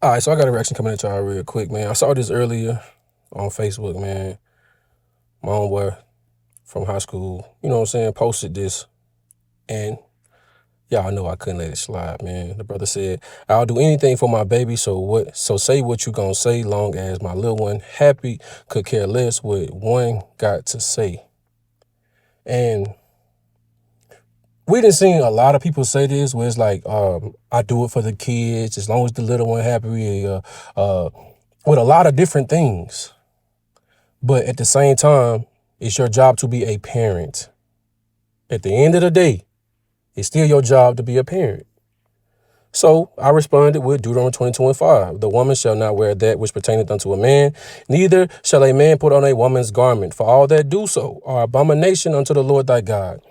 All right, so I got a reaction coming at y'all real quick, man. I saw this earlier on Facebook, man. My homeboy from high school, you know what I'm saying, posted this. And y'all know I couldn't let it slide, man. The brother said, I'll do anything for my baby, so say what you gonna say, long as my little one happy, could care less what one got to say. And we done seen a lot of people say this, where it's like, I do it for the kids, as long as the little one happy, with a lot of different things. But at the same time, it's your job to be a parent. At the end of the day, it's still your job to be a parent. So I responded with Deuteronomy 22:5. The woman shall not wear that which pertaineth unto a man, neither shall a man put on a woman's garment. For all that do so are abomination unto the Lord thy God.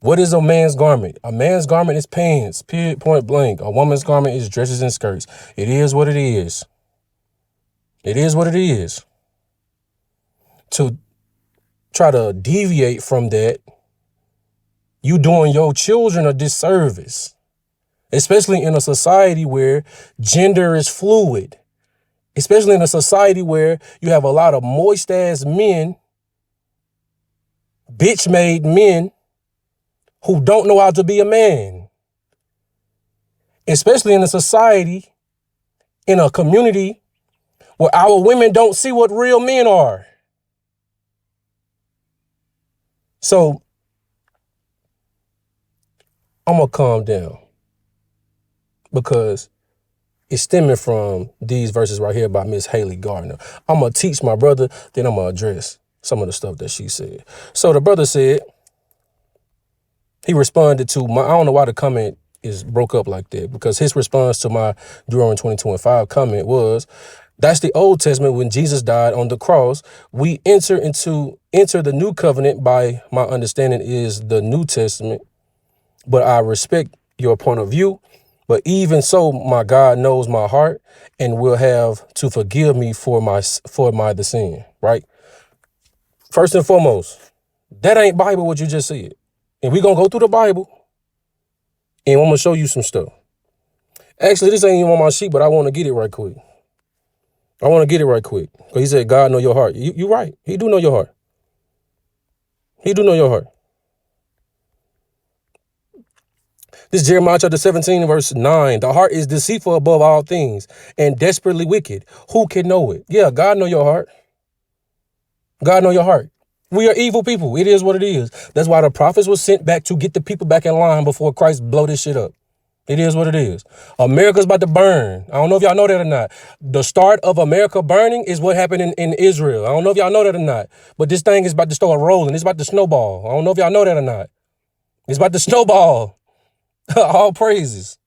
What is a man's garment? A man's garment is pants, period, point blank. A woman's garment is dresses and skirts. It is what it is. It is what it is. To try to deviate from that, you doing your children a disservice, especially in a society where gender is fluid, especially in a society where you have a lot of moist ass men, bitch made men who don't know how to be a man, especially in a society, in a community where our women don't see what real men are. So I'm going to calm down because it's stemming from these verses right here by Miss Haley Gardner. I'm going to teach my brother, then I'm going to address some of the stuff that she said. So the brother said, he responded to I don't know why the comment is broke up like that, because his response to my Deuteronomy 22:5 comment was, that's the Old Testament. When Jesus died on the cross, we enter the new covenant. By my understanding is the New Testament, but I respect your point of view. But even so, my God knows my heart and will have to forgive me for my the sin, right? First and foremost, that ain't Bible what you just said. And we're going to go through the Bible and I'm going to show you some stuff. Actually, this ain't even on my sheet, but I want to get it right quick. Because he said, God know your heart. You right. He do know your heart. This is Jeremiah chapter 17, verse 9. The heart is deceitful above all things and desperately wicked. Who can know it? Yeah, God know your heart. We are evil people. It is what it is. That's why the prophets were sent back to get the people back in line before Christ blow this shit up. It is what it is. America's about to burn. I don't know if y'all know that or not. The start of America burning is what happened in Israel. I don't know if y'all know that or not. But this thing is about to start rolling. It's about to snowball. I don't know if y'all know that or not. It's about to snowball. All praises.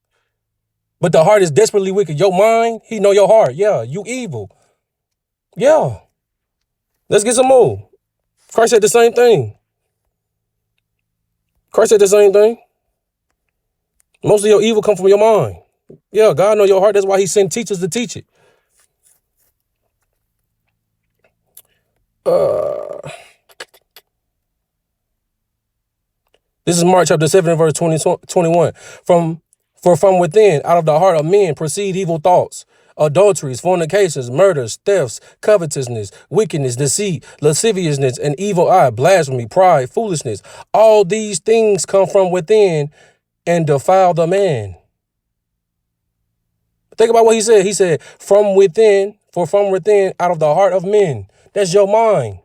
But the heart is desperately wicked. Your mind, he know your heart. Yeah, you evil. Yeah. Let's get some more. Christ said the same thing. Most of your evil come from your mind. Yeah, God know your heart. That's why he sent teachers to teach it. This is Mark chapter 7, verse 21. For from within, out of the heart of men, proceed evil thoughts, adulteries, fornications, murders, thefts, covetousness, wickedness, deceit, lasciviousness, an evil eye, blasphemy, pride, foolishness. All these things come from within and defile the man. Think about what he said. He said, from within, out of the heart of men. That's your mind.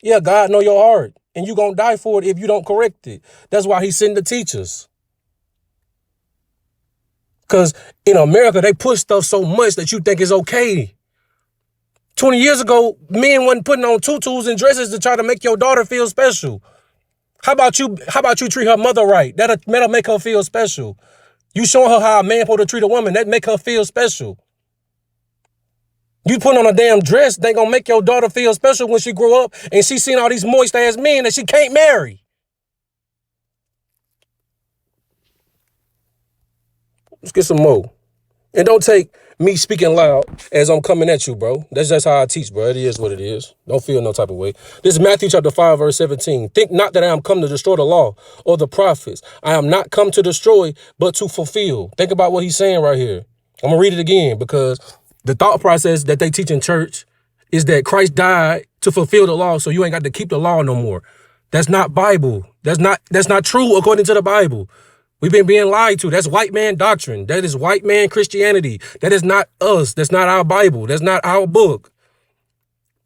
Yeah, God know your heart. And you're going to die for it if you don't correct it. That's why he sent the teachers. Because in America, they push stuff so much that you think it's okay. 20 years ago, men wasn't putting on tutus and dresses to try to make your daughter feel special. How about you treat her mother right? That'll make her feel special. You showing her how a man supposed to treat a woman, that make her feel special. You put on a damn dress, they gonna make your daughter feel special when she grow up and she seen all these moist ass men that she can't marry. Let's get some more. And don't take me speaking loud as I'm coming at you, bro. That's just how I teach, bro. It is what it is. Don't feel no type of way. This is Matthew chapter 5, verse 17. Think not that I am come to destroy the law or the prophets. I am not come to destroy, but to fulfill. Think about what he's saying right here. I'm going to read it again because the thought process that they teach in church is that Christ died to fulfill the law, so you ain't got to keep the law no more. That's not Bible. That's not true according to the Bible. We've been being lied to. That's white man doctrine. That is white man Christianity. That is not us. That's not our Bible. That's not our book.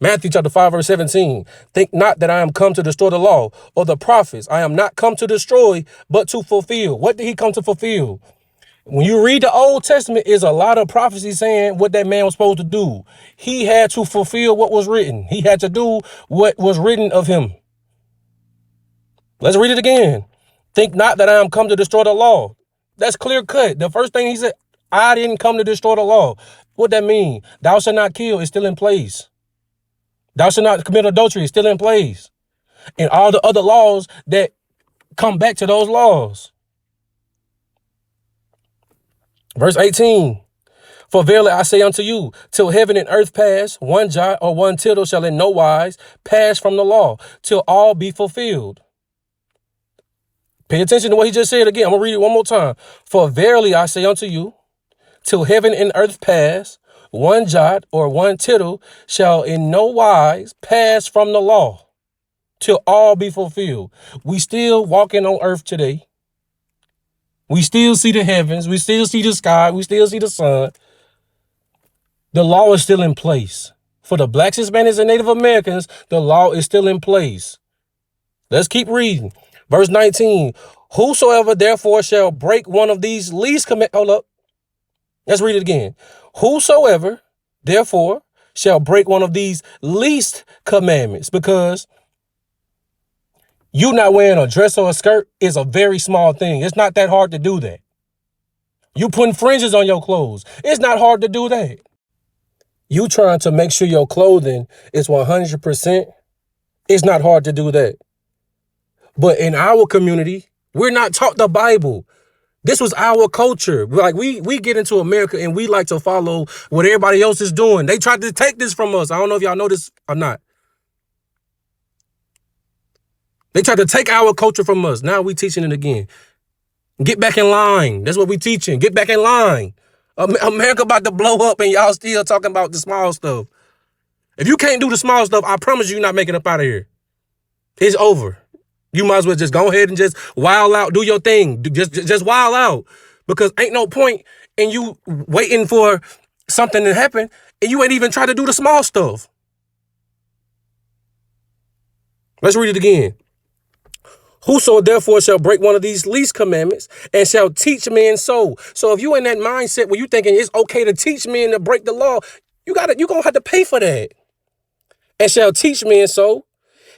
Matthew chapter 5, verse 17. Think not that I am come to destroy the law or the prophets. I am not come to destroy, but to fulfill. What did he come to fulfill? When you read the Old Testament, is a lot of prophecy saying what that man was supposed to do. He had to fulfill what was written. He had to do what was written of him. Let's read it again. Think not that I am come to destroy the law. That's clear cut. The first thing he said, I didn't come to destroy the law. What that mean? Thou shalt not kill is still in place. Thou shalt not commit adultery is still in place. And all the other laws that come back to those laws. Verse 18. For verily I say unto you, till heaven and earth pass, one jot or one tittle shall in no wise pass from the law, till all be fulfilled. Pay attention to what he just said again. I'm going to read it one more time. For verily I say unto you, till heaven and earth pass, one jot or one tittle shall in no wise pass from the law, till all be fulfilled. We still walking on earth today. We still see the heavens. We still see the sky. We still see the sun. The law is still in place. For the blacks, Hispanics, and Native Americans, the law is still in place. Let's keep reading. Verse 19. Whosoever therefore shall break one of these least commandments. Hold up. Let's read it again. Whosoever therefore shall break one of these least commandments, because you not wearing a dress or a skirt is a very small thing. It's not that hard to do that. You putting fringes on your clothes. It's not hard to do that. You trying to make sure your clothing is 100%. It's not hard to do that. But in our community, we're not taught the Bible. This was our culture. Like we get into America and we like to follow what everybody else is doing. They tried to take this from us. I don't know if y'all know this or not. They tried to take our culture from us. Now we teaching it again. Get back in line. That's what we teaching. Get back in line. America about to blow up and y'all still talking about the small stuff. If you can't do the small stuff, I promise you you're not making up out of here. It's over. You might as well just go ahead and just wild out, do your thing. Just wild out. Because ain't no point in you waiting for something to happen and you ain't even try to do the small stuff. Let's read it again. Whoso therefore shall break one of these least commandments and shall teach men so. So if you in that mindset where you thinking it's okay to teach men to break the law, you're going to have to pay for that. And shall teach men so,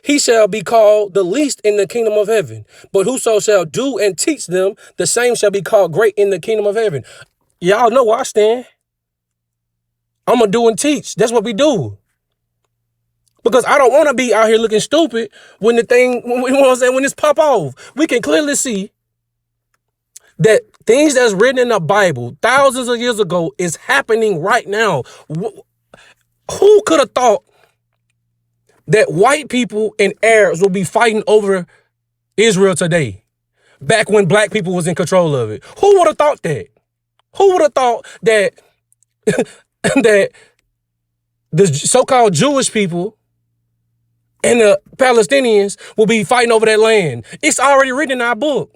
he shall be called the least in the kingdom of heaven. But whoso shall do and teach them, the same shall be called great in the kingdom of heaven. Y'all know where I stand. I'm going to do and teach. That's what we do. Because I don't want to be out here looking stupid when when this pop off. We can clearly see that things that's written in the Bible thousands of years ago is happening right now. Who could have thought that white people and Arabs will be fighting over Israel today, back when black people was in control of it? Who would have thought that? Who would have thought that that the so-called Jewish people and the Palestinians will be fighting over that land? It's already written in our book.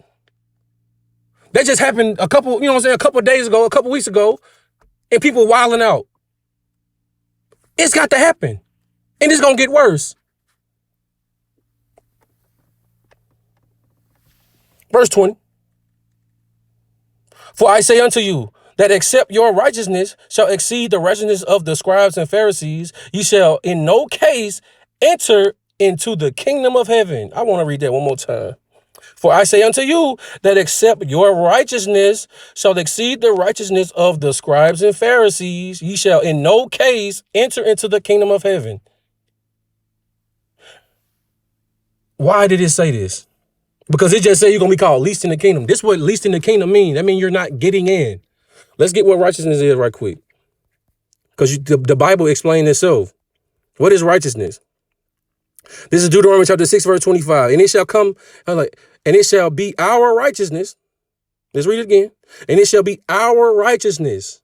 That just happened a couple of days ago, a couple weeks ago, and people wilding out. It's got to happen. And it's going to get worse. Verse 20. For I say unto you, that except your righteousness shall exceed the righteousness of the scribes and Pharisees, ye shall in no case enter into the kingdom of heaven. I want to read that one more time. For I say unto you, that except your righteousness shall exceed the righteousness of the scribes and Pharisees, ye shall in no case enter into the kingdom of heaven. Why did it say this? Because it just said you're going to be called least in the kingdom. This is what least in the kingdom means. That means you're not getting in. Let's get what righteousness is right quick. Because the Bible explains itself. What is righteousness? This is Deuteronomy chapter 6, verse 25. And it shall come, and it shall be our righteousness. Let's read it again. And it shall be our righteousness.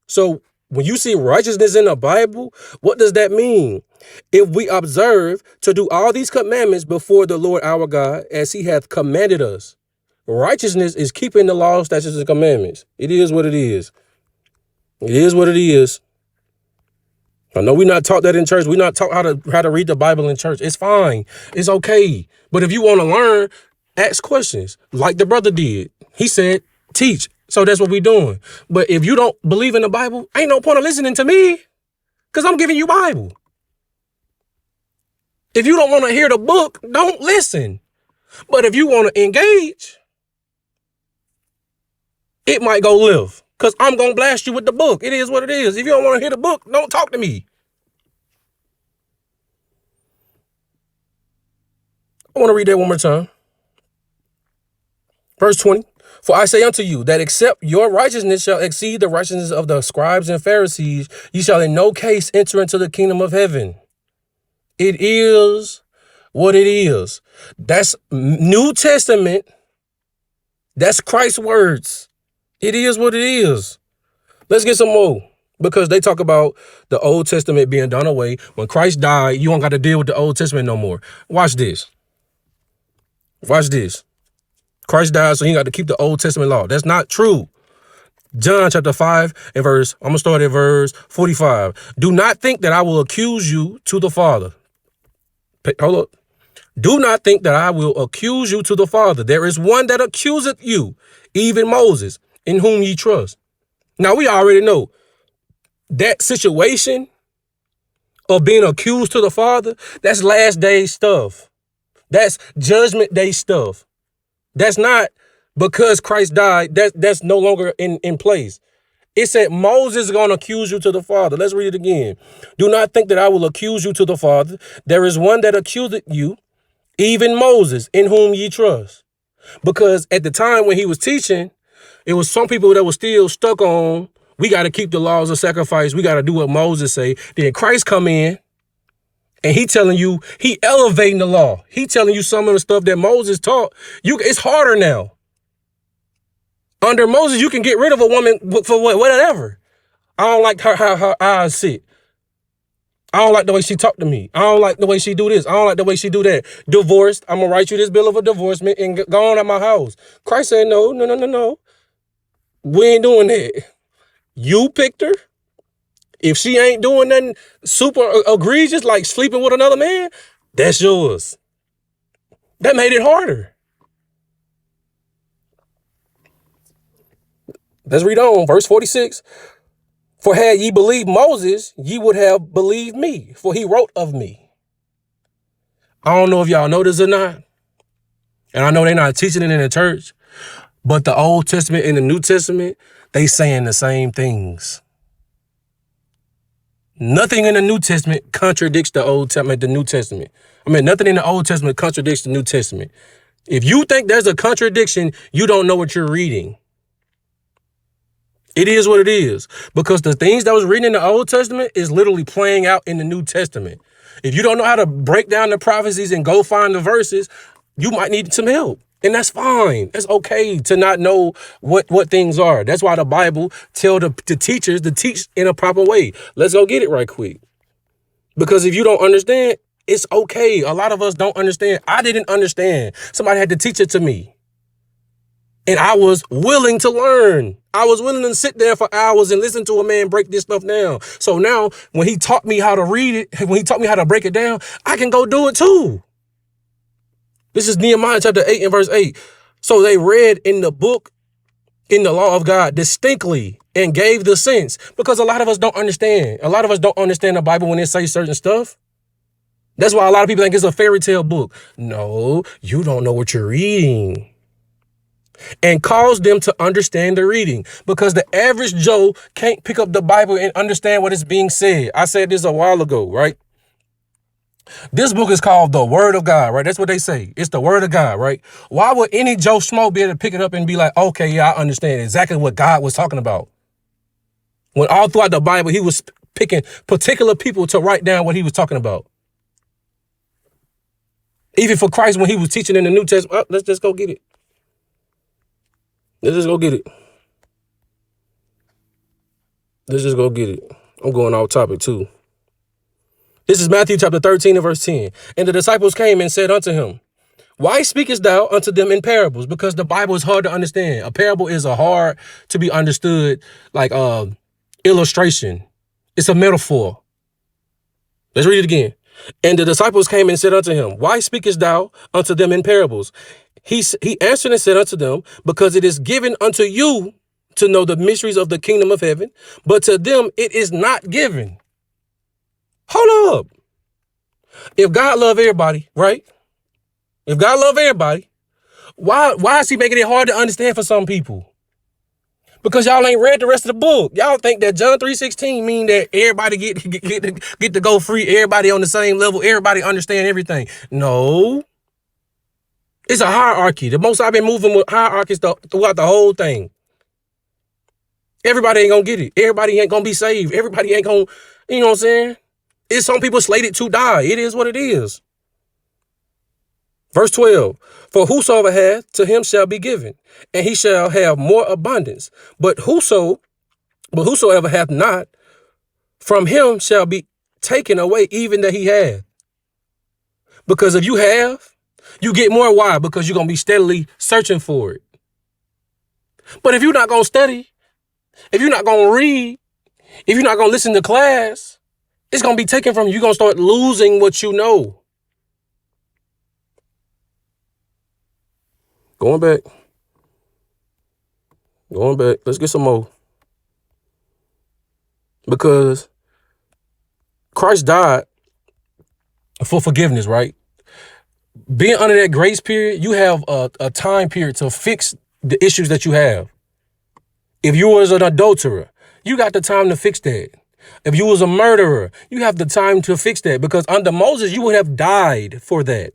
So when you see righteousness in the Bible, what does that mean? If we observe to do all these commandments before the Lord our God, as he hath commanded us. Righteousness is keeping the laws, statutes, and commandments. It is what it is. It is what it is. I know we're not taught that in church. We're not taught how to read the Bible in church. It's fine. It's okay. But if you want to learn, ask questions like the brother did. He said, teach. So that's what we're doing. But if you don't believe in the Bible, ain't no point of listening to me because I'm giving you Bible. If you don't want to hear the book, don't listen. But if you want to engage, it might go live because I'm going to blast you with the book. It is what it is. If you don't want to hear the book, don't talk to me. I want to read that one more time. Verse 20. For I say unto you that except your righteousness shall exceed the righteousness of the scribes and Pharisees, ye shall in no case enter into the kingdom of heaven. It is what it is. That's New Testament. That's Christ's words. It is what it is. Let's get some more. Because they talk about the Old Testament being done away. When Christ died, you don't got to deal with the Old Testament no more. Watch this. Watch this. Christ died, so he got to keep the Old Testament law. That's not true. John chapter 5 and verse, I'm going to start at verse 45. Do not think that I will accuse you to the Father. Hold up. Do not think that I will accuse you to the Father. There is one that accuseth you, even Moses, in whom ye trust. Now, we already know that situation of being accused to the Father, that's last day stuff. That's judgment day stuff. That's not because Christ died. That's no longer in place. It said Moses is going to accuse you to the Father. Let's read it again. Do not think that I will accuse you to the Father. There is one that accuseth you, even Moses, in whom ye trust. Because at the time when he was teaching, it was some people that were still stuck on, we got to keep the laws of sacrifice. We got to do what Moses say. Then Christ come in and he telling you, he elevating the law. He telling you some of the stuff that Moses taught. It's harder now. Under Moses, you can get rid of a woman for whatever. I don't like how her eyes sit. I don't like the way she talk to me. I don't like the way she do this. I don't like the way she do that. Divorced. I'm going to write you this bill of a divorcement and go on at my house. Christ said, no. We ain't doing that. You picked her. If she ain't doing nothing super egregious, like sleeping with another man, that's yours. That made it harder. Let's read on. Verse 46. For had ye believed Moses, ye would have believed me, for he wrote of me. I don't know if y'all know this or not. And I know they're not teaching it in the church, but the Old Testament and the New Testament, they saying the same things. Nothing in the New Testament contradicts the New Testament. Nothing in the Old Testament contradicts the New Testament. If you think there's a contradiction, you don't know what you're reading. It is what it is. Because the things that was written in the Old Testament is literally playing out in the New Testament. If you don't know how to break down the prophecies and go find the verses, you might need some help. And that's fine. It's okay to not know what things are. That's why the Bible tell the teachers to teach in a proper way. Let's go get it right quick. Because if you don't understand, it's okay. A lot of us don't understand. I didn't understand. Somebody had to teach it to me. And I was willing to learn. I was willing to sit there for hours and listen to a man break this stuff down. So now when he taught me how to read it, when he taught me how to break it down, I can go do it too. This is Nehemiah chapter 8 and verse 8. So they read in the book, in the law of God distinctly and gave the sense, because a lot of us don't understand. A lot of us don't understand the Bible when it says certain stuff. That's why a lot of people think it's a fairy tale book. No, you don't know what you're reading. And cause them to understand the reading, because the average Joe can't pick up the Bible and understand what is being said. I said this a while ago, right? This book is called the Word of God, right? That's what they say. It's the Word of God, right? Why would any Joe Schmo be able to pick it up and be like, okay, yeah, I understand exactly what God was talking about? When all throughout the Bible, he was picking particular people to write down what he was talking about. Even for Christ, when he was teaching in the New Testament, let's just go get it. Let's just go get it. Let's just go get it. I'm going off topic too. This is Matthew chapter 13 and verse 10. And the disciples came and said unto him, why speakest thou unto them in parables? Because the Bible is hard to understand. A parable is a hard to be understood, like illustration. It's a metaphor. Let's read it again. And the disciples came and said unto him, why speakest thou unto them in parables? He answered and said unto them, because it is given unto you to know the mysteries of the kingdom of heaven, but to them it is not given. Hold up. If God love everybody, right? If God love everybody, why is he making it hard to understand for some people? Because y'all ain't read the rest of the book. Y'all think that John 3:16 mean that everybody get to go free, everybody on the same level, everybody understand everything. No. It's a hierarchy. The most I've been moving with hierarchies throughout the whole thing. Everybody ain't gonna get it. Everybody ain't gonna be saved. Everybody ain't gonna, you know what I'm saying? It's some people slated to die. It is what it is. Verse 12, for whosoever hath, to him shall be given, and he shall have more abundance. But whosoever hath not, from him shall be taken away even that he hath. Because if you have, you get more. Why? Because you're going to be steadily searching for it. But if you're not going to study, if you're not going to read, if you're not going to listen to class, it's going to be taken from you. You're going to start losing what you know. Going back. Let's get some more. Because Christ died for forgiveness, right? Being under that grace period, you have a time period to fix the issues that you have. If you was an adulterer, you got the time to fix that. If you was a murderer, you have the time to fix that, because under Moses, you would have died for that.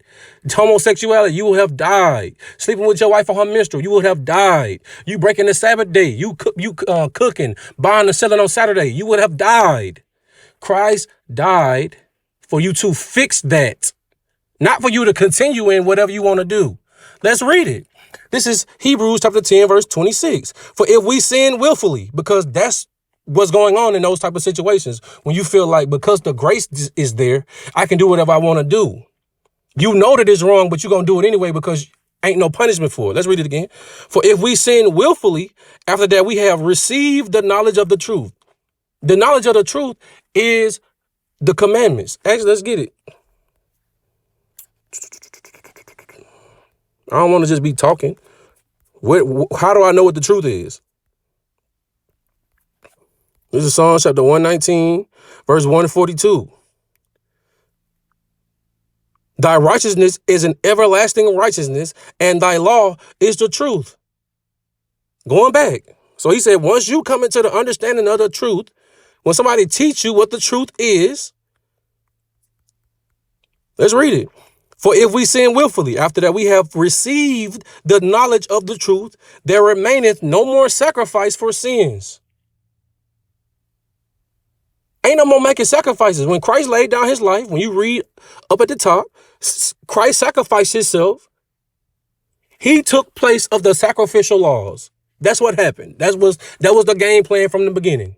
Homosexuality, you would have died. Sleeping with your wife on her menstrual, you would have died. You breaking the Sabbath day, you cooking, buying and selling on Saturday, you would have died. Christ died for you to fix that, not for you to continue in whatever you want to do. Let's read it. This is Hebrews chapter 10, verse 26. For if we sin willfully, because that's what's going on in those type of situations, when you feel like because the grace is there, I can do whatever I want to do. You know that it's wrong, but you're going to do it anyway because ain't no punishment for it. Let's read it again. For if we sin willfully, after that we have received the knowledge of the truth. The knowledge of the truth is the commandments. Actually, let's get it. I don't want to just be talking. How do I know what the truth is? This is Psalm chapter 119, verse 142. Thy righteousness is an everlasting righteousness, and thy law is the truth. Going back. So he said, once you come into the understanding of the truth, when somebody teach you what the truth is, let's read it. For if we sin willfully, after that we have received the knowledge of the truth, there remaineth no more sacrifice for sins. Ain't no more making sacrifices. When Christ laid down his life, when you read up at the top, Christ sacrificed himself. He took place of the sacrificial laws. That's what happened. That was the game plan from the beginning.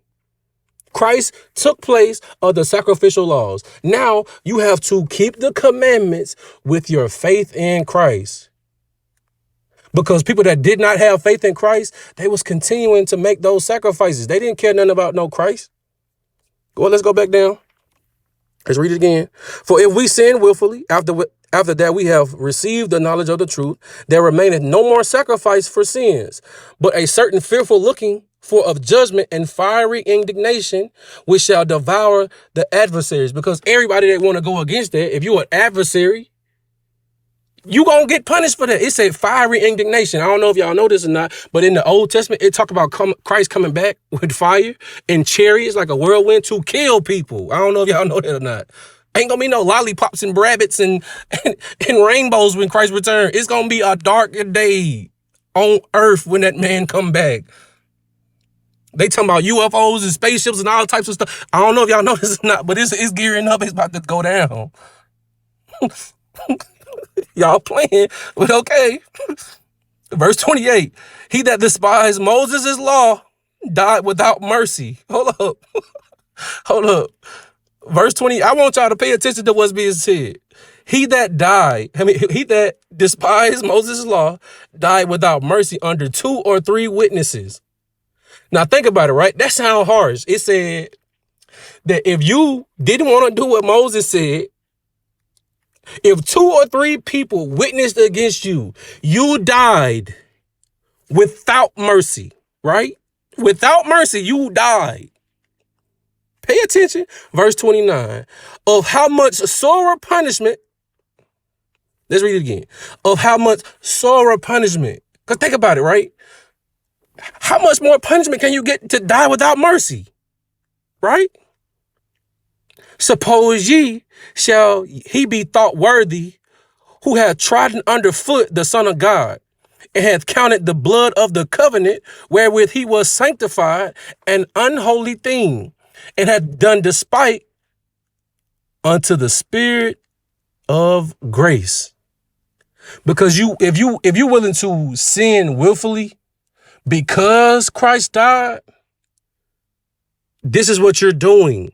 Christ took place of the sacrificial laws. Now you have to keep the commandments with your faith in Christ. Because people that did not have faith in Christ, they was continuing to make those sacrifices. They didn't care nothing about no Christ. Well, let's go back down. Let's read it again. For if we sin willfully, after that we have received the knowledge of the truth, there remaineth no more sacrifice for sins, but a certain fearful looking for of judgment and fiery indignation, which shall devour the adversaries. Because everybody that want to go against that, if you're an adversary, you gonna get punished for that. It said fiery indignation. I don't know if y'all know this or not, but in the Old Testament, it talked about Christ coming back with fire and chariots like a whirlwind to kill people. I don't know if y'all know that or not. Ain't gonna be no lollipops and rabbits and rainbows when Christ returns. It's gonna be a darker day on earth when that man come back. They talking about UFOs and spaceships and all types of stuff. I don't know if y'all know this or not, but it's gearing up. It's about to go down. Y'all playing, but okay. Verse 28. He that despised Moses' law died without mercy. Hold up. Hold up. Verse 20, I want y'all to pay attention to what's being said. He that despised Moses' law died without mercy under 2 or 3 witnesses. Now think about it, right? That sounds harsh. It said that if you didn't want to do what Moses said, if 2 or 3 people witnessed against you, you died without mercy, right? Without mercy, you died. Pay attention. Verse 29, of how much sorer punishment. Let's read it again. Of how much sorer punishment. Because think about it, right? How much more punishment can you get to die without mercy? Right? Suppose ye shall he be thought worthy who hath trodden underfoot the Son of God, and hath counted the blood of the covenant wherewith he was sanctified an unholy thing, and hath done despite unto the Spirit of grace. Because if you're willing to sin willfully because Christ died, this is what you're doing.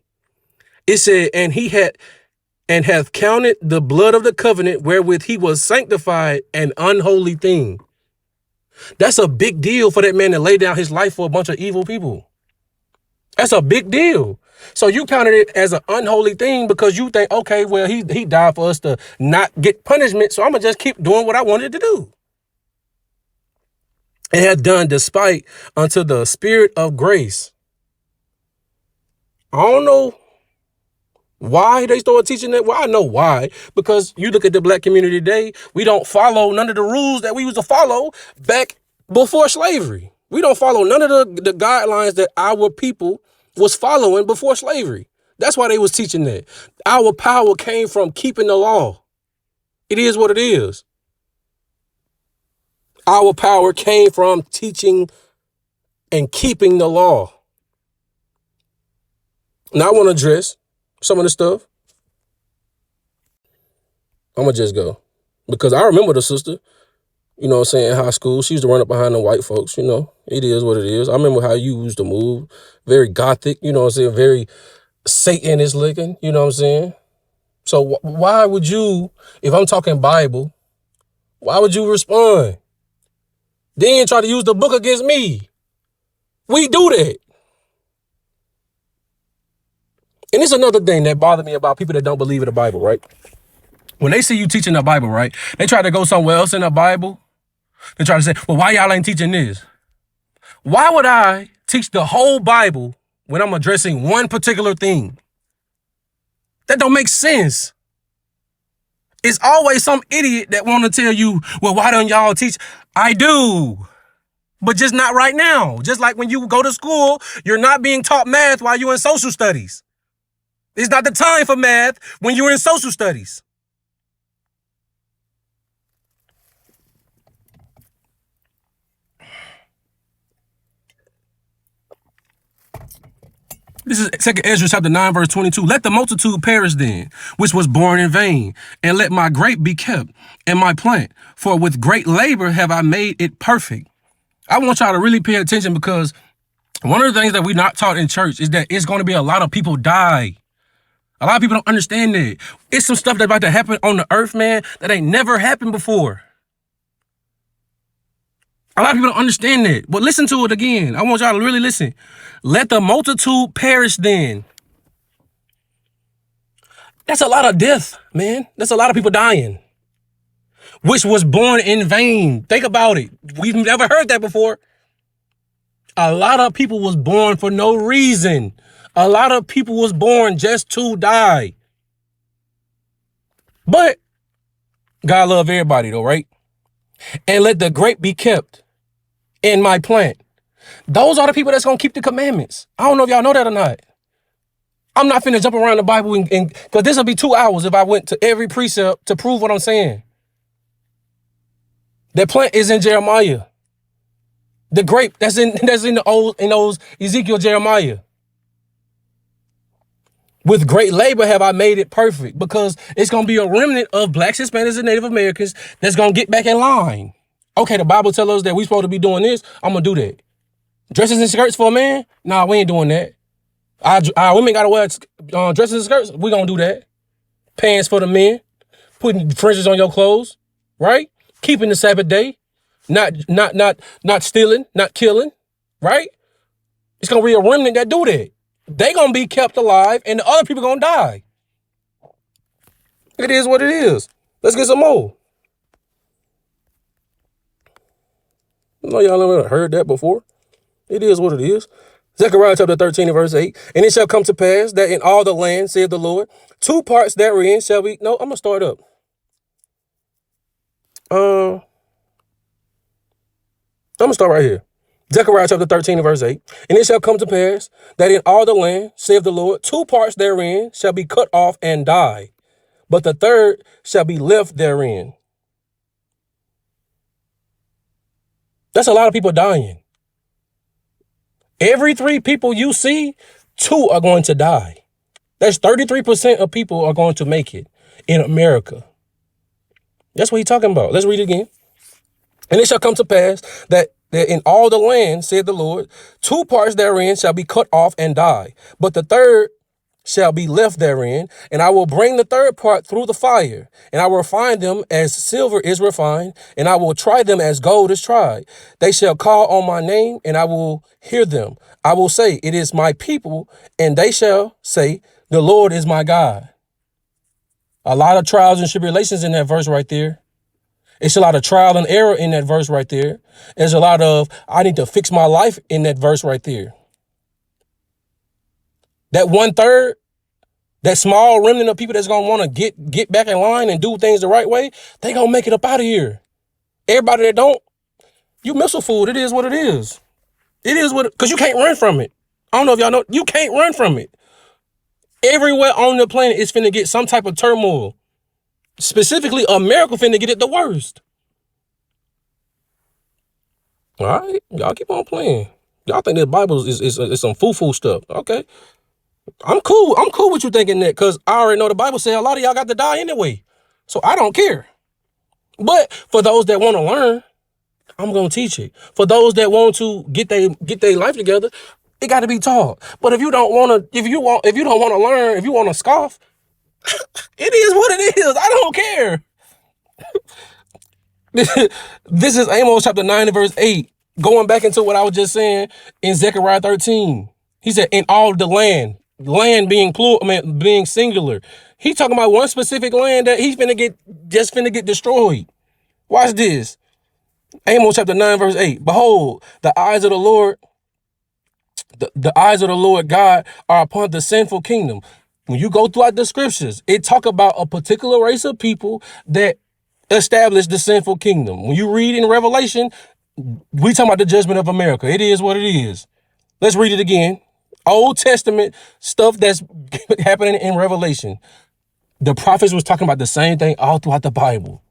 It said, and hath counted the blood of the covenant wherewith he was sanctified an unholy thing. That's a big deal for that man to lay down his life for a bunch of evil people. That's a big deal. So you counted it as an unholy thing because you think, okay, well, he died for us to not get punishment, so I'm going to just keep doing what I wanted to do. And hath done despite unto the Spirit of grace. I don't know why they started teaching that. Well, I know why. Because you look at the black community today, we don't follow none of the rules that we used to follow back before slavery. We don't follow none of the guidelines that our people was following before slavery. That's why they was teaching that. Our power came from keeping the law. It is what it is. Our power came from teaching and keeping the law. Now I want to address some of the stuff. I'm going to just go. Because I remember the sister, you know what I'm saying, in high school. She used to run up behind the white folks, you know. It is what it is. I remember how you used to move. Very gothic, you know what I'm saying, very Satanist looking, you know what I'm saying. So why would you, if I'm talking Bible, why would you respond? Then try to use the book against me. We do that. And it's another thing that bothered me about people that don't believe in the Bible, right? When they see you teaching the Bible, right, they try to go somewhere else in the Bible. They try to say, well, why y'all ain't teaching this? Why would I teach the whole Bible when I'm addressing one particular thing? That don't make sense. It's always some idiot that want to tell you, well, why don't y'all teach? I do, but just not right now. Just like when you go to school, you're not being taught math while you're in social studies. It's not the time for math when you're in social studies. This is 2 Ezra chapter 9, verse 22. Let the multitude perish then, which was born in vain, and let my grape be kept and my plant. For with great labor have I made it perfect. I want y'all to really pay attention, because one of the things that we're not taught in church is that it's going to be a lot of people die. A lot of people don't understand that. It's some stuff that's about to happen on the earth, man, that ain't never happened before. A lot of people don't understand that. But listen to it again. I want y'all to really listen. Let the multitude perish then. That's a lot of death, man. That's a lot of people dying. Which was born in vain. Think about it. We've never heard that before. A lot of people was born for no reason. A lot of people was born just to die. But God love everybody though, right? And let the grape be kept in my plant. Those are the people that's going to keep the commandments. I don't know if y'all know that or not. I'm not finna jump around the Bible and because this will be 2 hours if I went to every precept to prove what I'm saying. That plant is in Jeremiah. The grape that's in those Ezekiel, Jeremiah. With great labor have I made it perfect, because it's going to be a remnant of blacks, Hispanics, and Native Americans that's going to get back in line. Okay, the Bible tells us that we're supposed to be doing this. I'm going to do that. Dresses and skirts for a man? Nah, we ain't doing that. Our women gotta wear dresses and skirts. We gonna do that. Pants for the men. Putting fringes on your clothes, right? Keeping the Sabbath day. Not stealing, not killing, right? It's gonna be a remnant that do that. They gonna be kept alive, and the other people gonna die. It is what it is. Let's get some more. I know y'all never heard that before. It is what it is. Zechariah chapter 13 and verse 8. And it shall come to pass that in all the land, saith the Lord, two parts therein shall be. No, I'm gonna start up. I'm gonna start right here. Zechariah chapter 13 and verse 8. And it shall come to pass that in all the land, saith the Lord, two parts therein shall be cut off and die, but the third shall be left therein. That's a lot of people dying. Every 3 people you see, 2 are going to die. That's 33% of people are going to make it in America. That's what he's talking about. Let's read it again. And it shall come to pass that in all the land, said the Lord, 2 parts therein shall be cut off and die, but the third shall be left therein, and I will bring the third part through the fire, and I will refine them as silver is refined, and I will try them as gold is tried. They shall call on my name, and I will hear them. I will say, it is my people, and they shall say, the Lord is my God. A lot of trials and tribulations in that verse right there. It's a lot of trial and error in that verse right there. There's a lot of, I need to fix my life in that verse right there. That 1/3, that small remnant of people that's going to want to get back in line and do things the right way, they going to make it up out of here. Everybody that don't, you missile food. It is what it is. It is what, because you can't run from it. I don't know if y'all know, you can't run from it. Everywhere on the planet is finna get some type of turmoil. Specifically, America finna get it the worst. All right, y'all keep on playing. Y'all think this Bible is some foo-foo stuff. Okay. I'm cool. I'm cool with you thinking that, because I already know the Bible says a lot of y'all got to die anyway. So I don't care. But for those that want to learn, I'm gonna teach it. For those that want to get their life together, it got to be taught. But if you don't want to, if you don't want to learn, if you want to scoff, it is what it is. I don't care. This is Amos chapter 9 and verse 8. Going back into what I was just saying in Zechariah 13. He said, in all the land being plural, being singular. He talking about one specific land that he's finna get destroyed. Watch this. Amos chapter 9 verse 8. Behold, the eyes of the Lord, the eyes of the Lord God are upon the sinful kingdom. When you go throughout the scriptures, it talk about a particular race of people that established the sinful kingdom. When you read in Revelation, we talking about the judgment of America. It is what it is. Let's read it again. Old Testament stuff that's happening in Revelation. The prophets was talking about the same thing all throughout the Bible.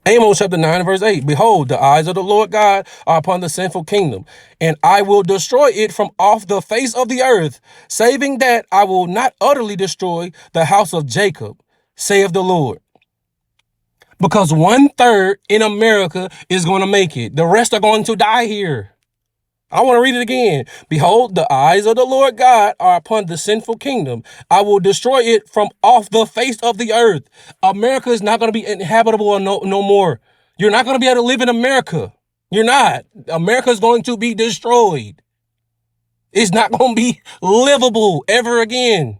Amos chapter 9 verse 8. Behold, the eyes of the Lord God are upon the sinful kingdom, and I will destroy it from off the face of the earth, saving that I will not utterly destroy the house of Jacob, saith the Lord. Because 1/3 in America is going to make it. The rest are going to die here. I want to read it again. Behold, the eyes of the Lord God are upon the sinful kingdom. I will destroy it from off the face of the earth. America is not going to be inhabitable no more. You're not going to be able to live in America. You're not. America is going to be destroyed. It's not going to be livable ever again.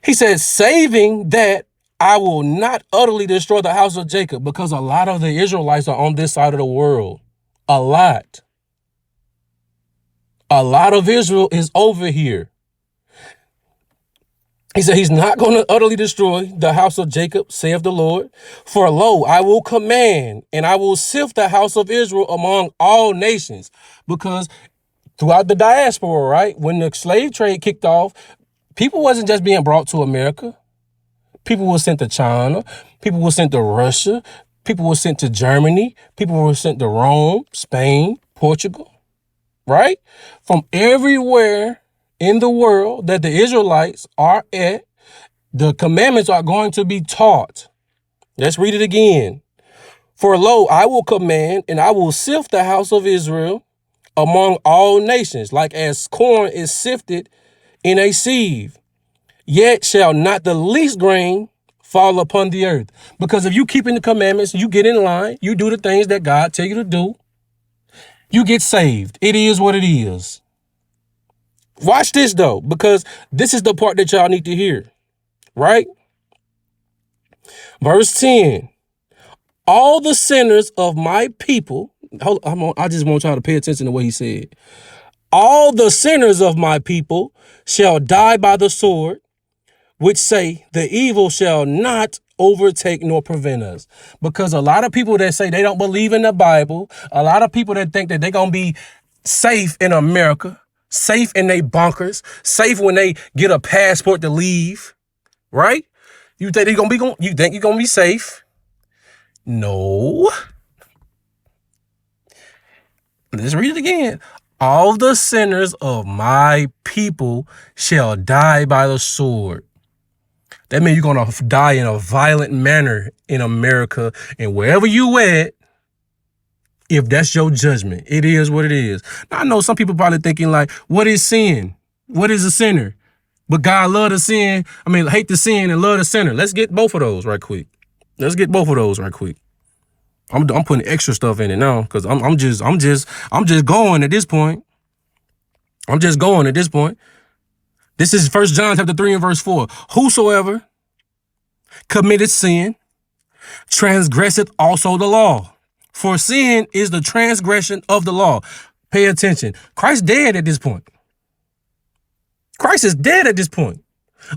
He says, saving that I will not utterly destroy the house of Jacob, because a lot of the Israelites are on this side of the world. A lot. A lot of Israel is over here. He said he's not going to utterly destroy the house of Jacob, saith the Lord. For lo, I will command and I will sift the house of Israel among all nations. Because throughout the diaspora, right, when the slave trade kicked off, people wasn't just being brought to America. People were sent to China. People were sent to Russia. People were sent to Germany. People were sent to Rome, Spain, Portugal, right? From everywhere in the world that the Israelites are at, the commandments are going to be taught. Let's read it again. For lo, I will command, and I will sift the house of Israel among all nations, like as corn is sifted in a sieve. Yet shall not the least grain fall upon the earth. Because if you keeping the commandments, you get in line, you do the things that God tell you to do, you get saved. It is what it is. Watch this though, because this is the part that y'all need to hear, right? Verse 10, all the sinners of my people, I just want y'all to pay attention to what he said. All the sinners of my people shall die by the sword, which say the evil shall not overtake nor prevent us. Because a lot of people that say they don't believe in the Bible, a lot of people that think that they're going to be safe in America, safe in their bunkers, safe when they get a passport to leave, right? You think you're going to be safe? No. Let's read it again. All the sinners of my people shall die by the sword. That means you're going to die in a violent manner in America and wherever you at, if that's your judgment. It is what it is. Now, I know some people probably thinking like, what is sin? What is a sinner? But God hate the sin and love the sinner. Let's get both of those right quick. I'm putting extra stuff in it now because I'm just going at this point. This is 1 John chapter 3 and verse 4. Whosoever committed sin transgresseth also the law. For sin is the transgression of the law. Pay attention. Christ dead at this point. Christ is dead at this point.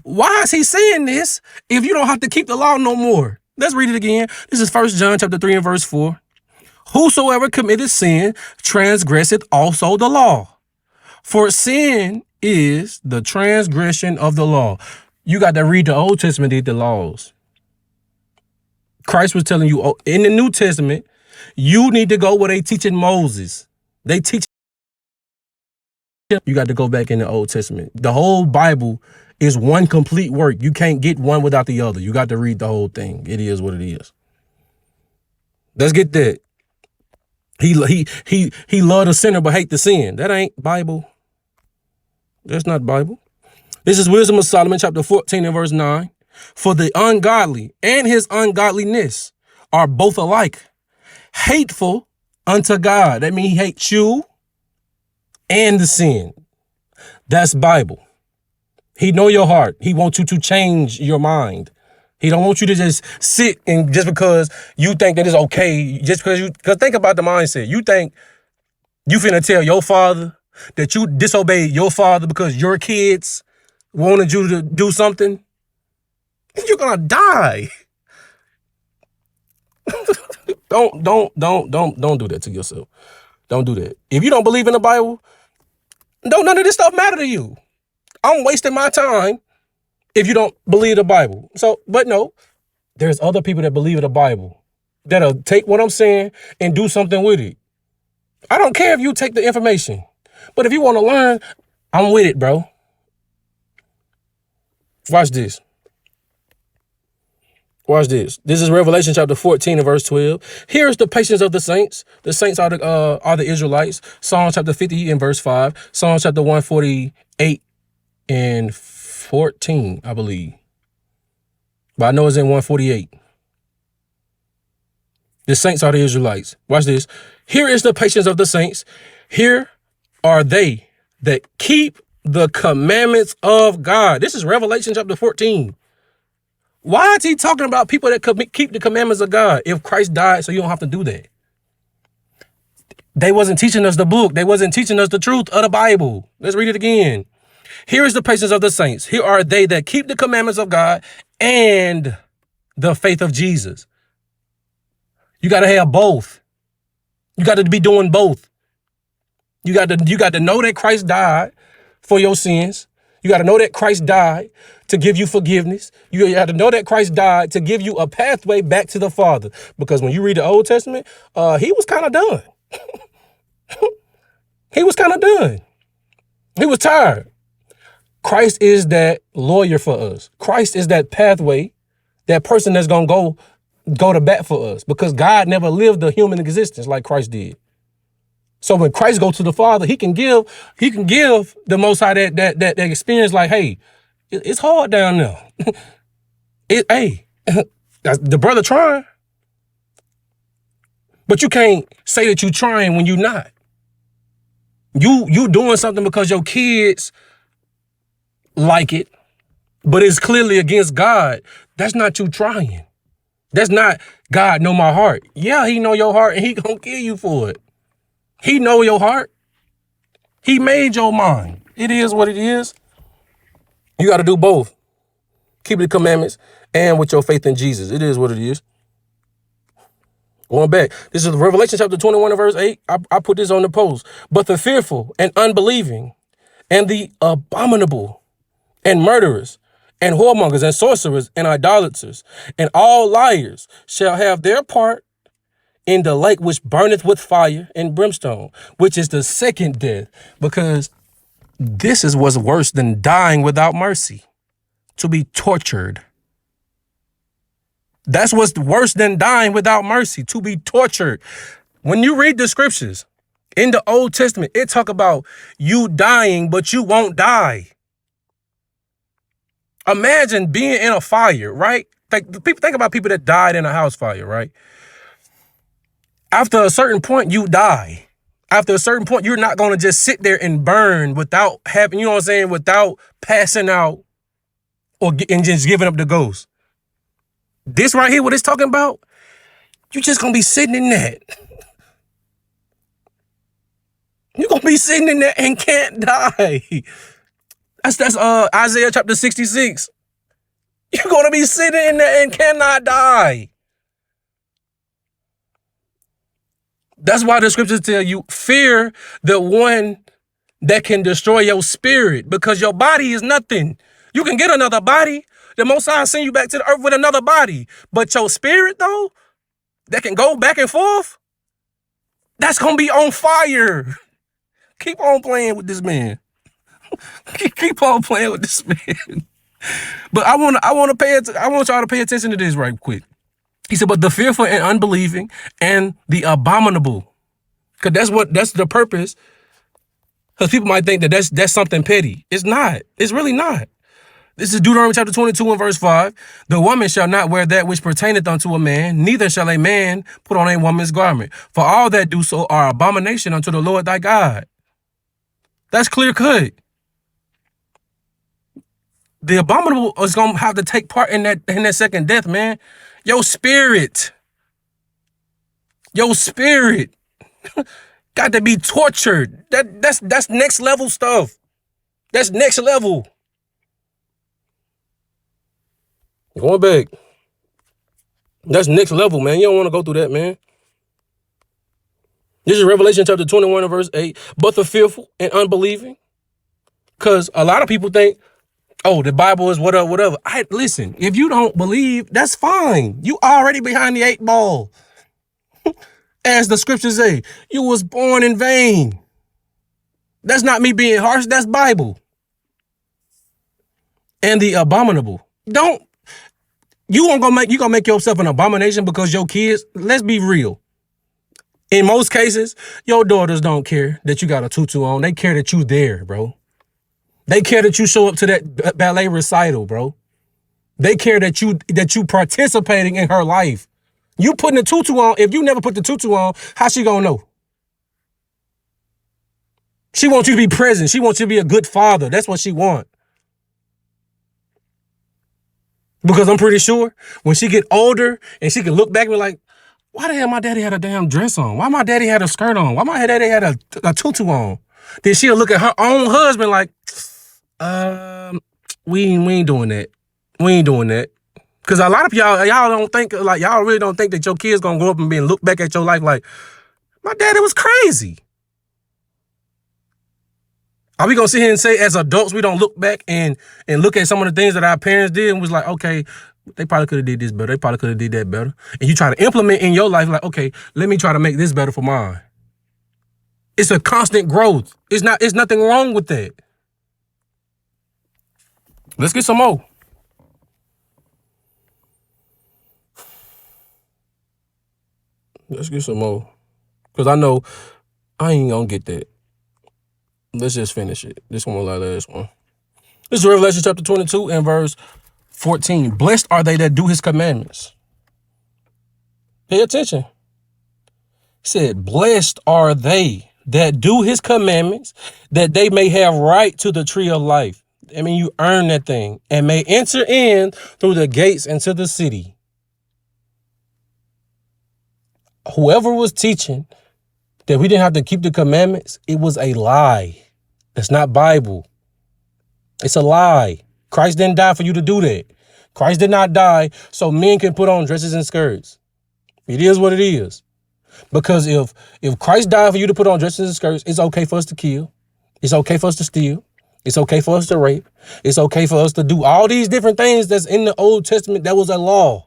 Why is he saying this if you don't have to keep the law no more? Let's read it again. This is 1 John chapter 3 and verse 4. Whosoever committed sin transgresseth also the law. For sin is the transgression of the law. You got to read the Old Testament, read the laws. Christ was telling you in the New Testament, you need to go where they teaching Moses. They teach. You got to go back in the Old Testament. The whole Bible is one complete work. You can't get one without the other. You got to read the whole thing. It is what it is. Let's get that. He loved the sinner but hate the sin. That ain't Bible. That's not Bible. This is Wisdom of Solomon, chapter 14 and verse 9. For the ungodly and his ungodliness are both alike hateful unto God. That means he hates you and the sin. That's Bible. He know your heart. He wants you to change your mind. He don't want you to just sit and just because you think that it's okay, because think about the mindset. You think you finna tell your father that you disobeyed your father because your kids wanted you to do something? You're gonna die. Don't do that to yourself. Don't do that. If you don't believe in the Bible, none of this stuff matter to you. I'm wasting my time if you don't believe the Bible. But no, there's other people that believe in the Bible that'll take what I'm saying and do something with it. I don't care if you take the information, but if you want to learn, I'm with it, bro. Watch this. This is Revelation chapter 14 and verse 12. Here is the patience of the saints. The saints are the Israelites. Psalm chapter 50 and verse 5. Psalm chapter 148 and 14, I believe. But I know it's in 148. The saints are the Israelites. Watch this. Here is the patience of the saints. Here are they that keep the commandments of God. This is Revelation chapter 14. Why is he talking about people that keep the commandments of God if Christ died so you don't have to do that? They wasn't teaching us the book. They wasn't teaching us the truth of the Bible. Let's read it again. Here is the patience of the saints. Here are they that keep the commandments of God and the faith of Jesus. You got to have both. You got to be doing both. You got to know that Christ died for your sins. You got to know that Christ died to give you forgiveness. You got to know that Christ died to give you a pathway back to the Father. Because when you read the Old Testament, he was kind of done. He was kind of done. He was tired. Christ is that lawyer for us. Christ is that pathway, that person that's going to go go to bat for us because God never lived a human existence like Christ did. So when Christ goes to the Father, he can give the Most High that experience like, hey, it's hard down there. Hey, the brother trying, but you can't say that you trying when you not. You doing something because your kids like it, but it's clearly against God. That's not you trying. That's not God know my heart. Yeah, he know your heart and he gonna kill you for it. He know your heart. He made your mind. It is what it is. You got to do both. Keep the commandments and with your faith in Jesus. It is what it is. Going back. This is Revelation chapter 21 and verse 8. I put this on the post. But the fearful and unbelieving and the abominable and murderers and whoremongers and sorcerers and idolaters and all liars shall have their part in the lake which burneth with fire and brimstone, which is the second death, because this is what's worse than dying without mercy, to be tortured. That's what's worse than dying without mercy, to be tortured. When you read the scriptures in the Old Testament, it talk about you dying, but you won't die. Imagine being in a fire, right? Think about people that died in a house fire, right? After a certain point, you die. After a certain point, you're not going to just sit there and burn without having, you know what I'm saying, without passing out and just giving up the ghost. This right here, what it's talking about, you're just going to be sitting in that. You're going to be sitting in there and can't die. That's Isaiah chapter 66. You're going to be sitting in there and cannot die. That's why the scriptures tell you, fear the one that can destroy your spirit, because your body is nothing. You can get another body. The Most High send you back to the earth with another body. But your spirit, though, that can go back and forth, that's going to be on fire. Keep on playing with this man. Keep on playing with this man. But I want y'all to pay attention to this right quick. He said, but the fearful and unbelieving and the abominable. Because that's the purpose. Because people might think that that's something petty. It's not. It's really not. This is Deuteronomy chapter 22 and verse 5. The woman shall not wear that which pertaineth unto a man, neither shall a man put on a woman's garment. For all that do so are abomination unto the Lord thy God. That's clear cut. The abominable is going to have to take part in that second death, man. Your spirit got to be tortured. That's next level stuff. That's next level. Going back. That's next level, man. You don't want to go through that, man. This is Revelation chapter 21 and verse 8. But the fearful and unbelieving. Because a lot of people think, oh, the Bible is whatever. Listen, if you don't believe, that's fine. You already behind the 8 ball. As the scriptures say, you was born in vain. That's not me being harsh. That's Bible. And the abominable. You gonna make yourself an abomination because your kids, let's be real. In most cases, your daughters don't care that you got a tutu on. They care that you there, bro. They care that you show up to that ballet recital, bro. They care that you participating in her life. You putting the tutu on. If you never put the tutu on, how she gonna know? She wants you to be present. She wants you to be a good father. That's what she want. Because I'm pretty sure when she get older and she can look back and be like, why the hell my daddy had a damn dress on? Why my daddy had a skirt on? Why my daddy had a tutu on? Then she'll look at her own husband like, we ain't doing that. We ain't doing that. Because a lot of y'all don't think, like, y'all really don't think that your kids gonna grow up and look back at your life like, my daddy was crazy. Are we gonna sit here and say as adults we don't look back and look at some of the things that our parents did and was like, okay, they probably could have did this better. They probably could have did that better. And you try to implement in your life like, okay, let me try to make this better for mine. It's a constant growth. It's nothing wrong with that. Let's get some more. Let's get some more. Because I know I ain't gonna get that. Let's just finish it. This one was like last one. This is Revelation chapter 22 and verse 14. Blessed are they that do his commandments. Pay attention. He said, blessed are they that do his commandments, that they may have right to the tree of life. I mean, you earn that thing and may enter in through the gates into the city. Whoever was teaching that we didn't have to keep the commandments, it was a lie. That's not Bible. It's a lie. Christ didn't die for you to do that. Christ did not die so men can put on dresses and skirts. It is what it is. Because if Christ died for you to put on dresses and skirts, it's okay for us to kill. It's okay for us to steal. It's okay for us to rape. It's okay for us to do all these different things that's in the Old Testament. That was a law.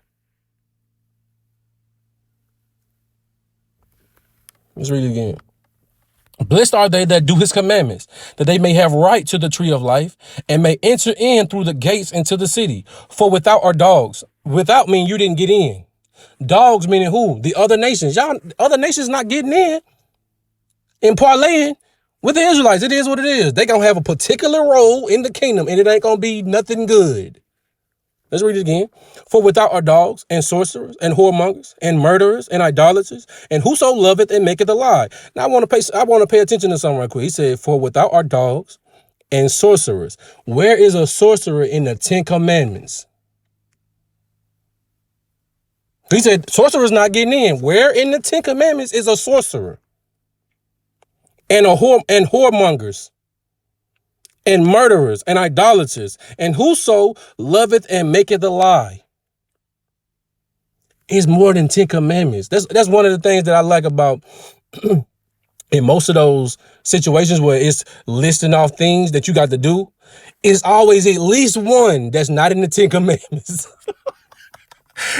Let's read it again. Blessed are they that do his commandments, that they may have right to the tree of life and may enter in through the gates into the city. For without are dogs. Without mean you didn't get in. Dogs meaning who? The other nations. Y'all, other nations not getting in and parlaying with the Israelites. It is what it is. They gonna have a particular role in the kingdom and it ain't gonna be nothing good. Let's read it again. For without are dogs and sorcerers and whoremongers and murderers and idolaters and whoso loveth and maketh a lie. Now I want to pay attention to something right quick. He said, for without are dogs and sorcerers. Where is a sorcerer in the 10 Commandments? He said, sorcerer's not getting in. Where in the 10 Commandments is a sorcerer? And whoremongers and murderers and idolaters and whoso loveth and maketh a lie. Is more than 10 Commandments. That's one of the things that I like about in most of those situations where it's listing off things that you got to do. It's always at least one that's not in the 10 Commandments.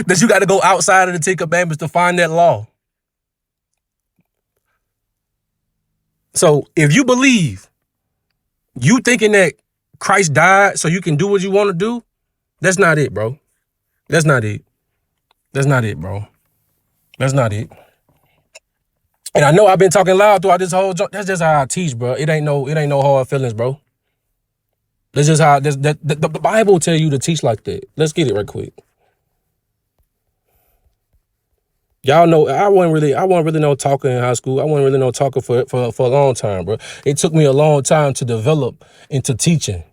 That you got to go outside of the 10 Commandments to find that law. So if you believe, you thinking that Christ died so you can do what you want to do, that's not it, bro. That's not it. That's not it, bro. That's not it. And I know I've been talking loud throughout this whole joint. That's just how I teach, bro. It ain't no hard feelings, bro. That's just how the Bible tell you to teach like that. Let's get it right quick. Y'all know I wasn't really no talker in high school. I wasn't really no talker for a long time, bro. It took me a long time to develop into teaching.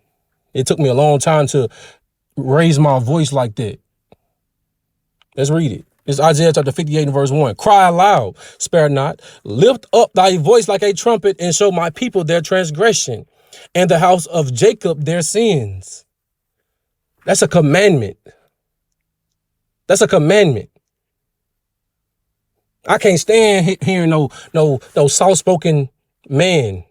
It took me a long time to raise my voice like that. Let's read it. It's Isaiah chapter 58 and verse 1. Cry aloud, spare not. Lift up thy voice like a trumpet and show my people their transgression and the house of Jacob their sins. That's a commandment. That's a commandment. I can't stand hearing no soft-spoken man.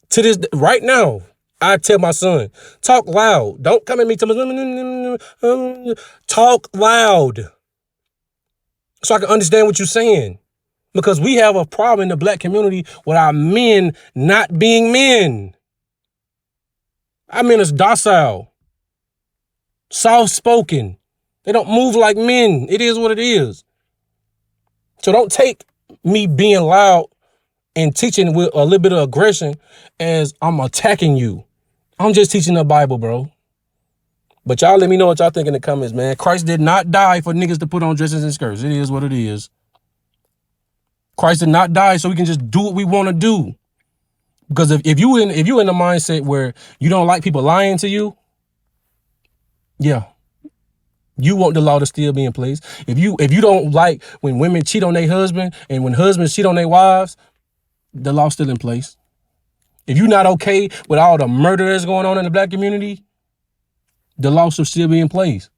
To this right now, I tell my son, talk loud. Don't come at me. Talk loud so I can understand what you're saying. Because we have a problem in the black community with our men not being men. Our men is docile, soft-spoken. They don't move like men. It is what it is. So don't take me being loud and teaching with a little bit of aggression as I'm attacking you. I'm just teaching the Bible, bro. But y'all let me know what y'all think in the comments, man. Christ did not die for niggas to put on dresses and skirts. It is what it is. Christ did not die so we can just do what we want to do. Because if you in the mindset where you don't like people lying to you, yeah, you want the law to still be in place. If you don't like when women cheat on their husband and when husbands cheat on their wives, the law's still in place. If you're not okay with all the murder that's going on in the black community, the law should still be in place.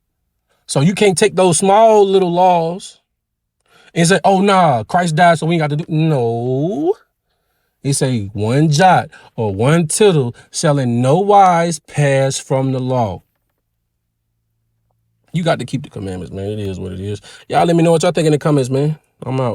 So you can't take those small little laws and say, oh, nah, Christ died so we ain't got to do. No. It say one jot or one tittle shall in no wise pass from the law. You got to keep the commandments, man. It is what it is. Y'all let me know what y'all think in the comments, man. I'm out.